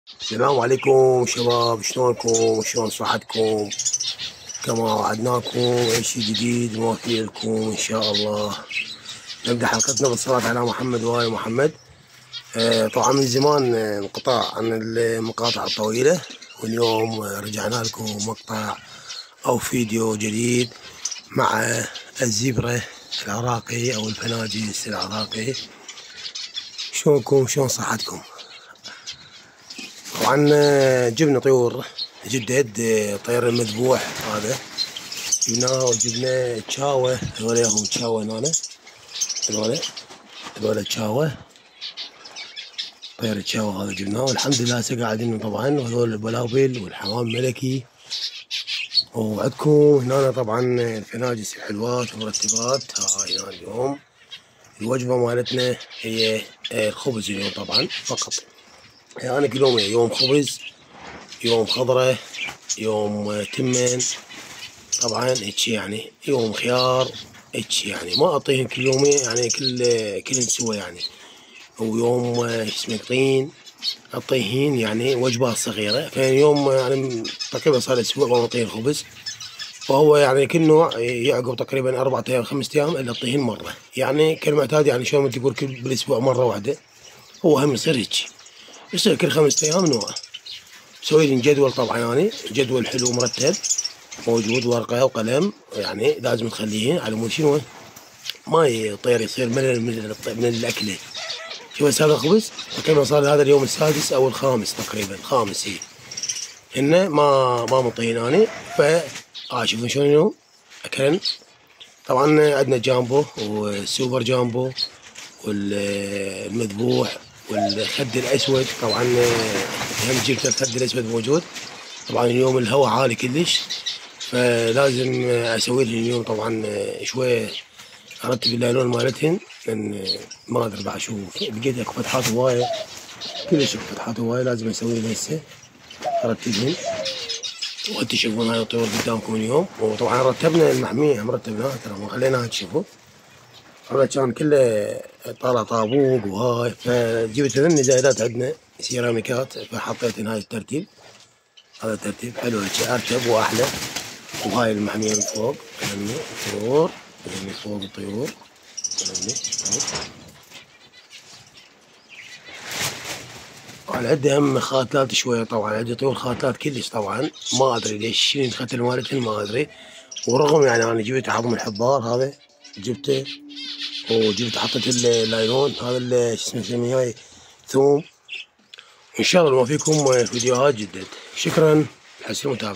السلام عليكم شباب، شلونكم؟ شلون صحتكم؟ كما وعدناكم اي شيء جديد نوفي لكم ان شاء الله. نبدا حلقتنا بالصلاة على محمد وآل محمد. طبعا من زمان انقطاع عن المقاطع الطويلة، واليوم رجعنا لكم مقطع او فيديو جديد مع الزبرة العراقي او الفناجيس العراقي. شلونكم؟ شلون صحتكم؟ طبعا جبنا طيور جدد، طير المذبوح هذا جبناه، وجبنا تشاوة. هذول هم تشاوة هنا، هذول تشاوة، طير تشاوة هذا جبناه، والحمد لله هسه قاعدين طبعا. وهذول البلابل والحمام الملكي. وعندكم هنا طبعا الفناجس الحلوات ومرتبات. هاي هنا اليوم الوجبة مالتنا هي الخبز اليوم طبعا فقط. يعني كل يوم خبز، يوم خضرة، يوم تمن، طبعا هيك يعني، يوم خيار هيك يعني. ما اعطيهم كل يوم يعني كل سوى يعني. ويوم شو اسمه طين اعطيهن يعني وجبات صغيرة. فاليوم يعني تقريبا صار اسبوع ما اعطيهن خبز. فهو يعني كل نوع يعقب تقريبا 4 ايام 5 ايام الا اعطيهن مرة. يعني كالمعتاد يعني شلون تقول كل بالاسبوع مرة واحدة، هو هم يصير هيك، يصير كل 5 ايام نوع. مسوي لهم جدول طبعا يعني، جدول حلو مرتب موجود، ورقة وقلم يعني لازم تخليه على مود شنو ما يطير يصير من الأكلة. شوف هذا الخبز تقريبا صار هذا اليوم السادس أو الخامس، تقريبا الخامس. هي إنه ما مطين أنا. شوفوا شلون اليوم أكلن. طبعا عندنا جامبو والسوبر جامبو والمذبوح والخد الأسود. طبعا هم جبت الخد الأسود موجود. طبعا اليوم الهواء عالي كلش، فلازم اسوي لهم اليوم طبعا شويه ارتب اللون مالتهن، لان ما ادري بعد شو لقيت اكو فتحات هوايه، كلش اكو فتحات هوايه لازم اسوي لهم هسه ارتبهن. وانتم تشوفون هاي الطيور قدامكم اليوم. وطبعا رتبنا المحميه، هم رتبناها ترى ما خليناها تشوفوا. هذا كان كله طالع طابوق وهاي، فجبت 3 زايدات عندنا سيراميكات فحطيتن هاي الترتيب. هذا ترتيب حلو هيك ارتب واحلى. وهاي المحمية من فوق فهمني طيور، من فوق طيور فهمني. طبعا عندي هم خاتلات شوية، طبعا عندي طيور خاتلات كلش. طبعا ما ادري ليش شنو الختل مالتهن ما ادري. ورغم يعني انا جبت عظم الحبار هذا جبته، وجبت حطيت اللايلون هذا شو اسمه يسميه هاي ثوم. ان شاء الله ما فيكم فيديوهات جدد. شكرا، حسن المتابعة.